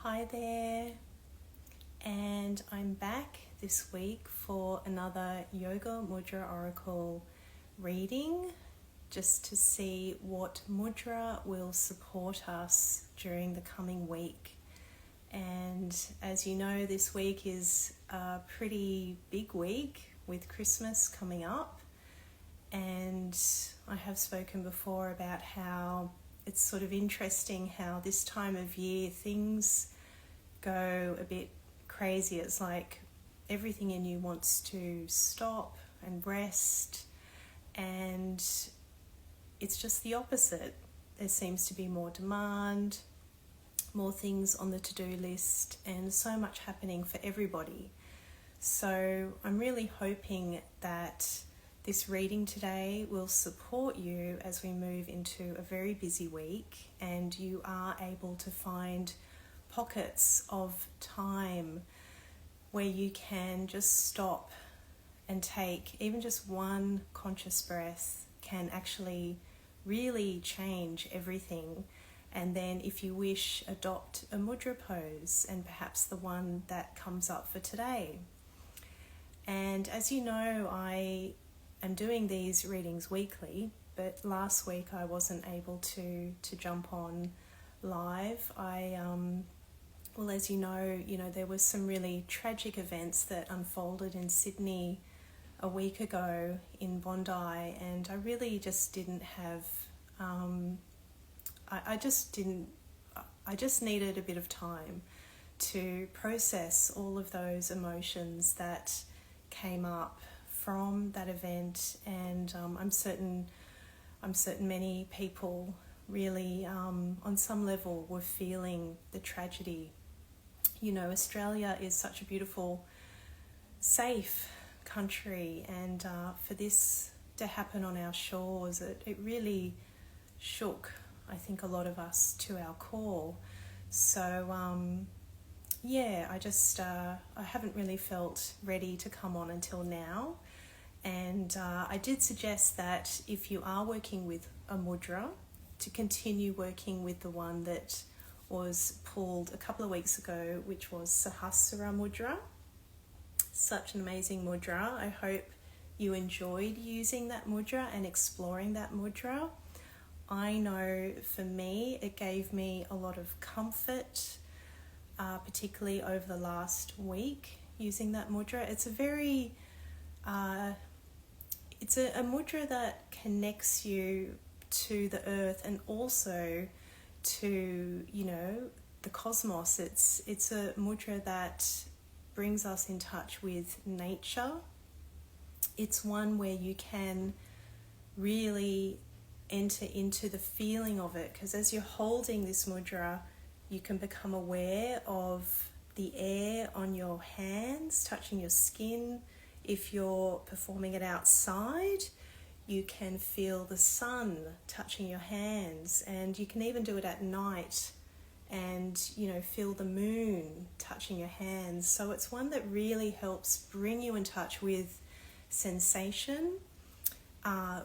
Hi there, and I'm back this week for another Yoga Mudra Oracle reading, just to see what mudra will support us during the coming week. And as you know, this week is a pretty big week with Christmas coming up, and I have spoken before about how it's sort of interesting how this time of year things go a bit crazy. It's like everything in you wants to stop and rest, and it's just the opposite. There seems to be more demand, more things on the to-do list, and so much happening for everybody. So I'm really hoping that this reading today will support you as we move into a very busy week, and you are able to find pockets of time where you can just stop and take even just one conscious breath can actually really change everything. And then if you wish, adopt a mudra pose, and perhaps the one that comes up for today. And as you know, I am doing these readings weekly, but last week I wasn't able to jump on live. Well, as you know, there was some really tragic events that unfolded in Sydney a week ago in Bondi, and I really just didn't have, I just needed a bit of time to process all of those emotions that came up from that event. And I'm certain many people really, on some level, were feeling the tragedy. Australia is such a beautiful, safe country, and for this to happen on our shores, it really shook, I think, a lot of us to our core. So I haven't really felt ready to come on until now. And I did suggest that if you are working with a mudra, to continue working with the one that was pulled a couple of weeks ago, which was Sahasrara Mudra. Such an amazing mudra. I hope you enjoyed using that mudra and exploring that mudra. I know for me, it gave me a lot of comfort, particularly over the last week using that mudra. It's a very it's a mudra that connects you to the earth and also to, the cosmos. It's a mudra that brings us in touch with nature. It's one where you can really enter into the feeling of it, because as you're holding this mudra, you can become aware of the air on your hands touching your skin. If you're performing it outside, you can feel the sun touching your hands, and you can even do it at night and, feel the moon touching your hands. So it's one that really helps bring you in touch with sensation,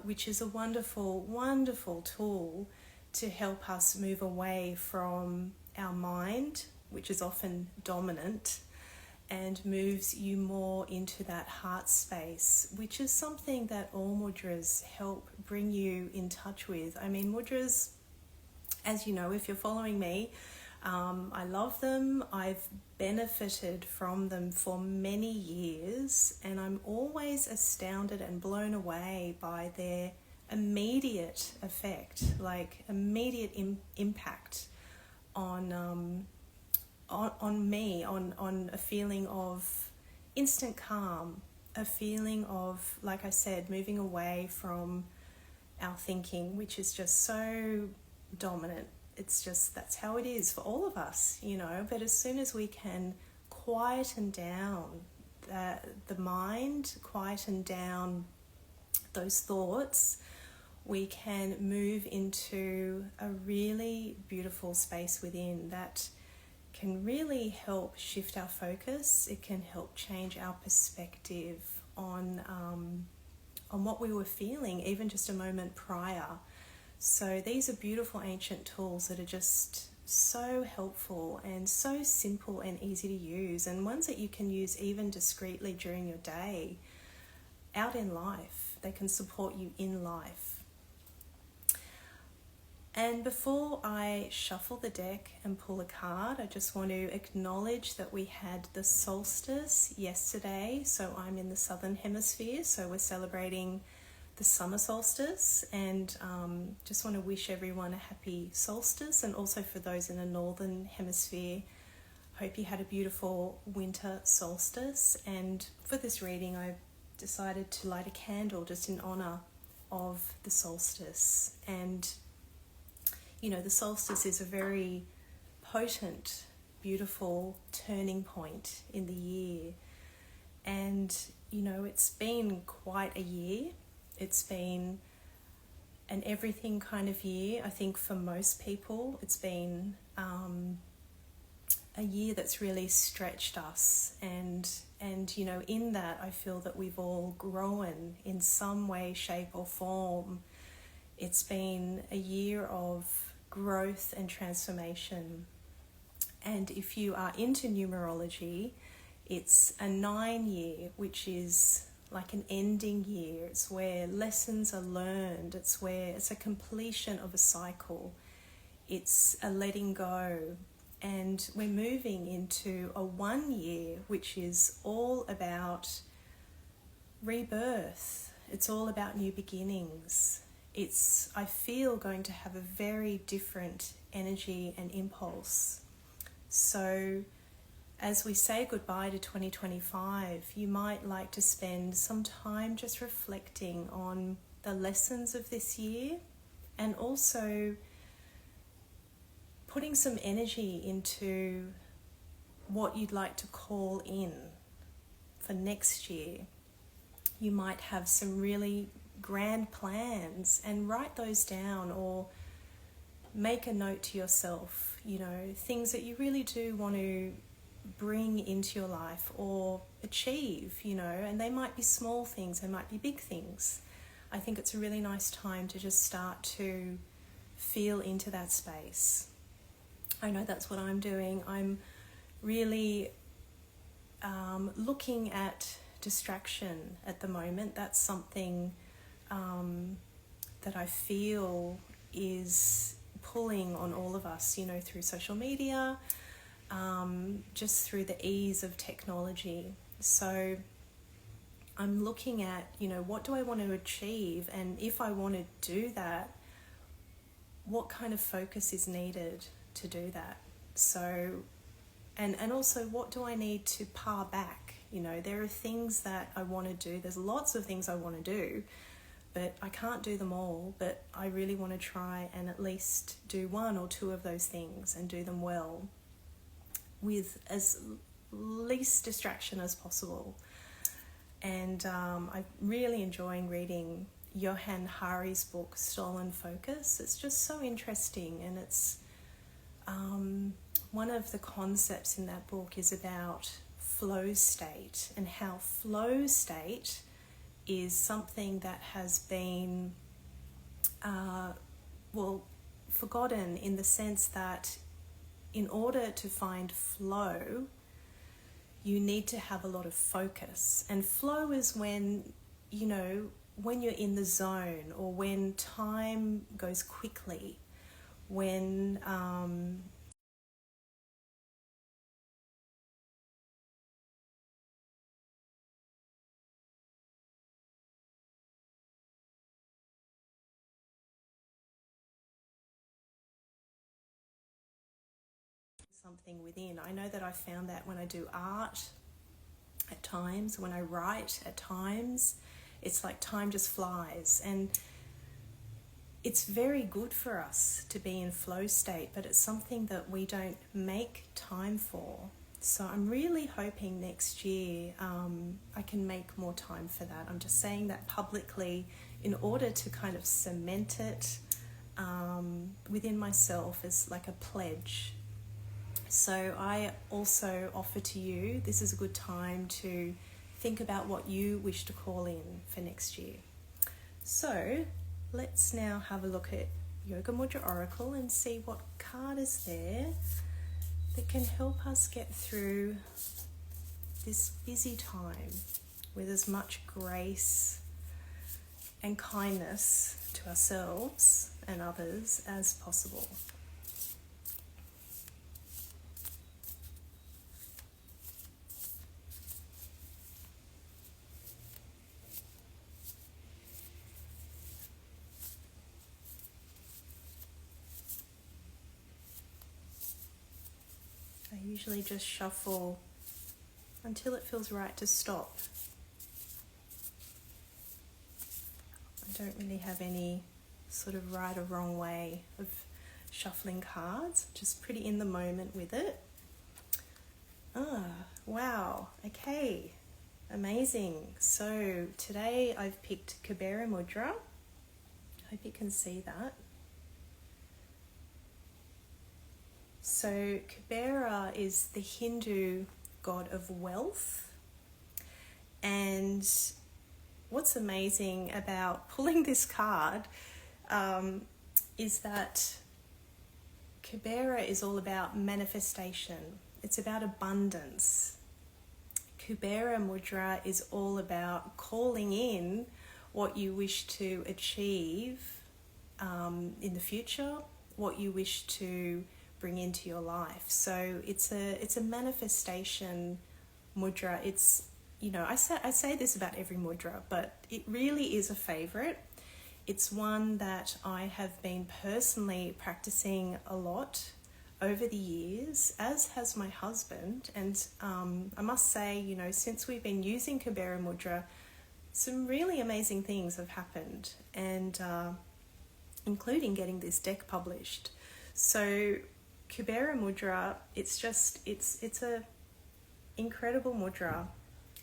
which is a wonderful, wonderful tool to help us move away from our mind, which is often dominant, and moves you more into that heart space, which is something that all mudras help bring you in touch with. I mean, mudras, as you know, if you're following me, I love them. I've benefited from them for many years, and I'm always astounded and blown away by their immediate effect, like immediate impact on me, on a feeling of instant calm, a feeling of, like I said, moving away from our thinking, which is just so dominant. It's just, that's how it is for all of us, but as soon as we can quieten down the mind, quieten down those thoughts, we can move into a really beautiful space within that can really help shift our focus. It can help change our perspective on what we were feeling even just a moment prior. So these are beautiful ancient tools that are just so helpful and so simple and easy to use, and ones that you can use even discreetly during your day, out in life. They can support you in life. And before I shuffle the deck and pull a card, I just want to acknowledge that we had the solstice yesterday. So I'm in the southern hemisphere, so we're celebrating the summer solstice, and just want to wish everyone a happy solstice. And also for those in the northern hemisphere, hope you had a beautiful winter solstice. And for this reading, I've decided to light a candle just in honor of the solstice. And you know, the solstice is a very potent, beautiful turning point in the year. And, you know, it's been quite a year. It's been an everything kind of year. I think for most people, it's been a year that's really stretched us. And, you know, in that, I feel that we've all grown in some way, shape or form. It's been a year of growth and transformation. And if you are into numerology, it's a 9-year, which is like an ending year. It's where lessons are learned. It's where it's a completion of a cycle. It's a letting go. And we're moving into a 1 year, which is all about rebirth. It's all about new beginnings. It's, I feel, going to have a very different energy and impulse. So as we say goodbye to 2025, you might like to spend some time just reflecting on the lessons of this year, and also putting some energy into what you'd like to call in for next year. You might have some really grand plans, and write those down, or make a note to yourself, you know, things that you really do want to bring into your life or achieve, you know, and they might be small things, they might be big things. I think it's a really nice time to just start to feel into that space. I know that's what I'm doing. I'm really looking at distraction at the moment. That's something that I feel is pulling on all of us, you know, through social media, just through the ease of technology. So I'm looking at, you know, what do I want to achieve? And if I want to do that, what kind of focus is needed to do that? So, and also, what do I need to par back? You know, there are things that I want to do. There's lots of things I want to do, but I can't do them all. But I really want to try and at least do 1 or 2 of those things and do them well, with as least distraction as possible. And I'm really enjoying reading Johann Hari's book, Stolen Focus. It's just so interesting, and it's one of the concepts in that book is about flow state, and how flow state is something that has been forgotten, in the sense that in order to find flow, you need to have a lot of focus. And flow is when, you know, when you're in the zone, or when time goes quickly, when something within. I know that I found that when I do art at times, when I write at times, it's like time just flies. And it's very good for us to be in flow state, but it's something that we don't make time for. So I'm really hoping next year I can make more time for that. I'm just saying that publicly in order to kind of cement it within myself as like a pledge. So I also offer to you, this is a good time to think about what you wish to call in for next year. So let's now have a look at Yoga Mudra Oracle and see what card is there that can help us get through this busy time with as much grace and kindness to ourselves and others as possible. I usually just shuffle until it feels right to stop. I don't really have any sort of right or wrong way of shuffling cards, just pretty in the moment with it. Wow, okay, amazing. So today I've picked Kubera Mudra. I hope you can see that. So Kubera is the Hindu god of wealth, and what's amazing about pulling this card is that Kubera is all about manifestation. It's about abundance. Kubera Mudra is all about calling in what you wish to achieve in the future, what you wish to bring into your life. So it's a manifestation mudra. It's, you know, I say this about every mudra, but it really is a favorite. It's one that I have been personally practicing a lot over the years, as has my husband. And I must say, you know, since we've been using Kubera Mudra, some really amazing things have happened, and including getting this deck published. So Kubera Mudra, it's a incredible mudra,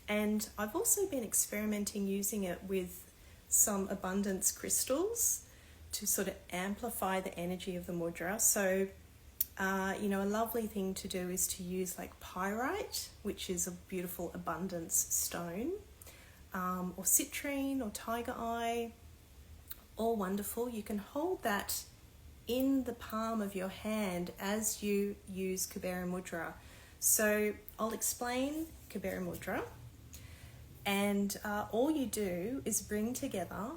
and I've also been experimenting using it with some abundance crystals to sort of amplify the energy of the mudra. So you know, a lovely thing to do is to use like pyrite, which is a beautiful abundance stone, or citrine or tiger eye, all wonderful. You can hold that in the palm of your hand as you use Kubera Mudra. So I'll explain Kubera Mudra, and all you do is bring together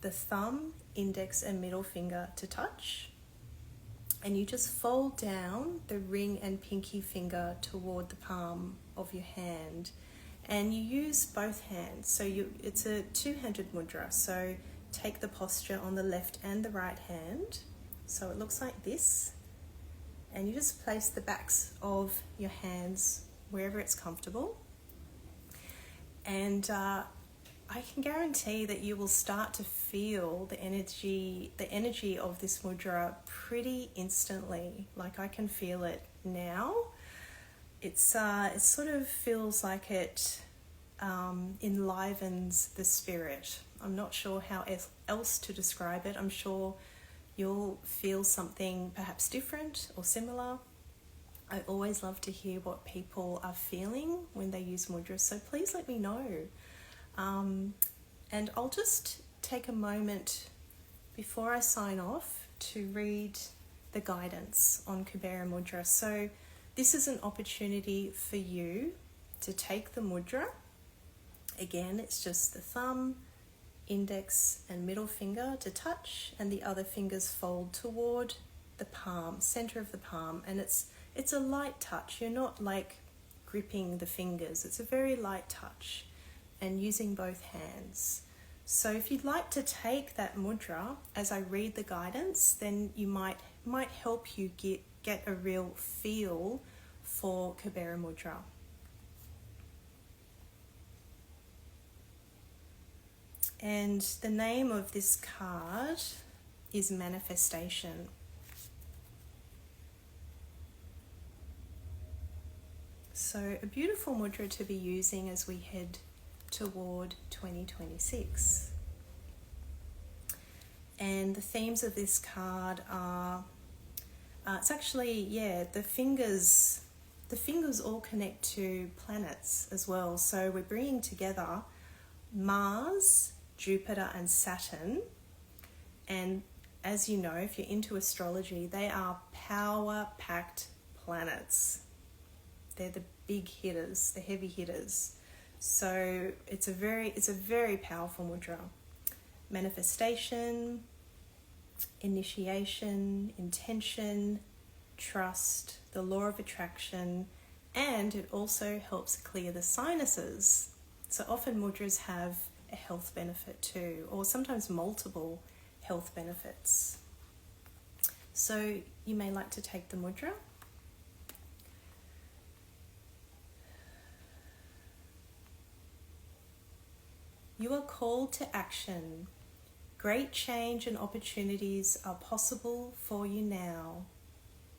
the thumb, index and middle finger to touch, and you just fold down the ring and pinky finger toward the palm of your hand, and you use both hands. So it's a two-handed mudra, so take the posture on the left and the right hand. So it looks like this, and you just place the backs of your hands wherever it's comfortable, and I can guarantee that you will start to feel the energy of this mudra pretty instantly. Like, I can feel it now. It sort of feels like it enlivens the spirit. I'm not sure how else to describe it. I'm sure you'll feel something perhaps different or similar. I always love to hear what people are feeling when they use mudras, so please let me know. And I'll just take a moment before I sign off to read the guidance on Kubera Mudra. So this is an opportunity for you to take the mudra. Again, it's just the thumb, index and middle finger to touch, and the other fingers fold toward the palm, center of the palm, and it's a light touch. You're not like gripping the fingers. It's a very light touch, and using both hands. So if you'd like to take that mudra as I read the guidance, then you might help you get a real feel for Kubera Mudra. And the name of this card is Manifestation. So a beautiful mudra to be using as we head toward 2026. And the themes of this card are, it's actually, the fingers all connect to planets as well. So we're bringing together Mars, Jupiter and Saturn, and as you know, if you're into astrology, they are power-packed planets. They're the big hitters, the heavy hitters. So it's a very powerful mudra. Manifestation, initiation, intention, trust, the law of attraction, and it also helps clear the sinuses. So often mudras have a health benefit too, or sometimes multiple health benefits. So you may like to take the mudra. You are called to action. Great change and opportunities are possible for you now.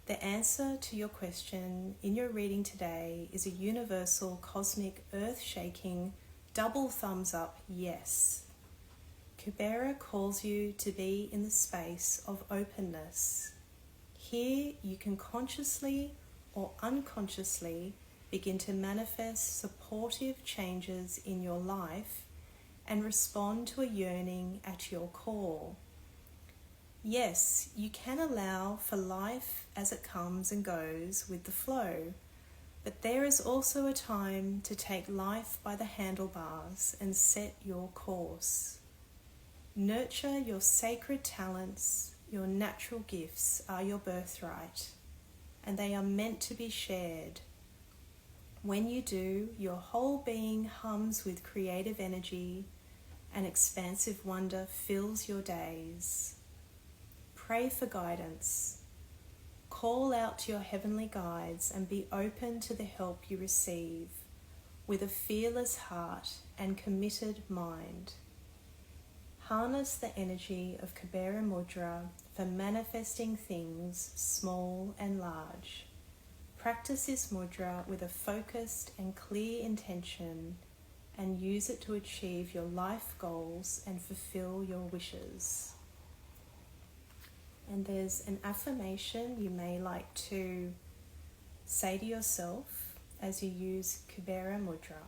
The answer to your question in your reading today is a universal, cosmic, earth-shaking, double thumbs up yes. Kubera calls you to be in the space of openness. Here you can consciously or unconsciously begin to manifest supportive changes in your life and respond to a yearning at your core. Yes, you can allow for life as it comes and goes with the flow, but there is also a time to take life by the handlebars and set your course. Nurture your sacred talents. Your natural gifts are your birthright, and they are meant to be shared. When you do, your whole being hums with creative energy, and expansive wonder fills your days. Pray for guidance. Call out to your heavenly guides and be open to the help you receive with a fearless heart and committed mind. Harness the energy of Kubera Mudra for manifesting things small and large. Practice this mudra with a focused and clear intention and use it to achieve your life goals and fulfill your wishes. And there's an affirmation you may like to say to yourself as you use Kubera Mudra.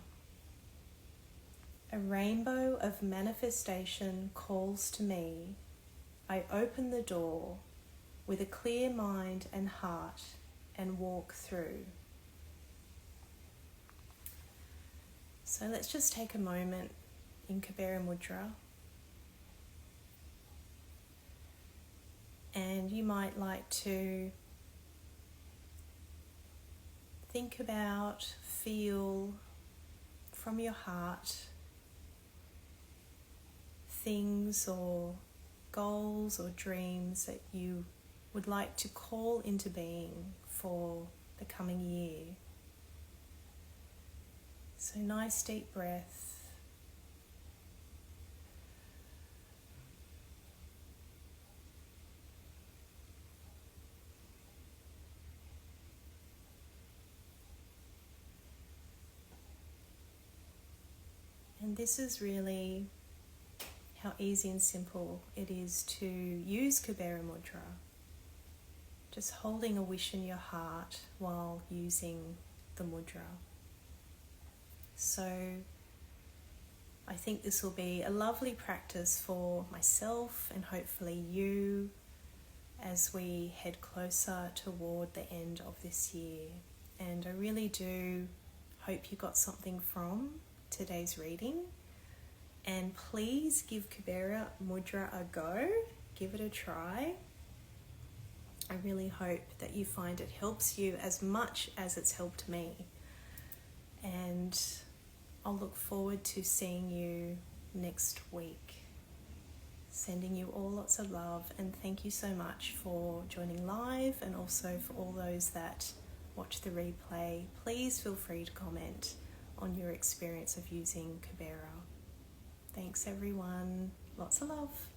A rainbow of manifestation calls to me. I open the door with a clear mind and heart and walk through. So let's just take a moment in Kubera Mudra. And you might like to think about, feel from your heart things or goals or dreams that you would like to call into being for the coming year. So nice deep breath. And this is really how easy and simple it is to use Kubera Mudra. Just holding a wish in your heart while using the mudra. So I think this will be a lovely practice for myself and hopefully you as we head closer toward the end of this year. And I really do hope you got something from today's reading. And please give Kubera Mudra a go. Give it a try. I really hope that you find it helps you as much as it's helped me. And I'll look forward to seeing you next week. Sending you all lots of love, and thank you so much for joining live, and also for all those that watch the replay. Please feel free to comment on your experience of using Kubera. Thanks everyone. Lots of love.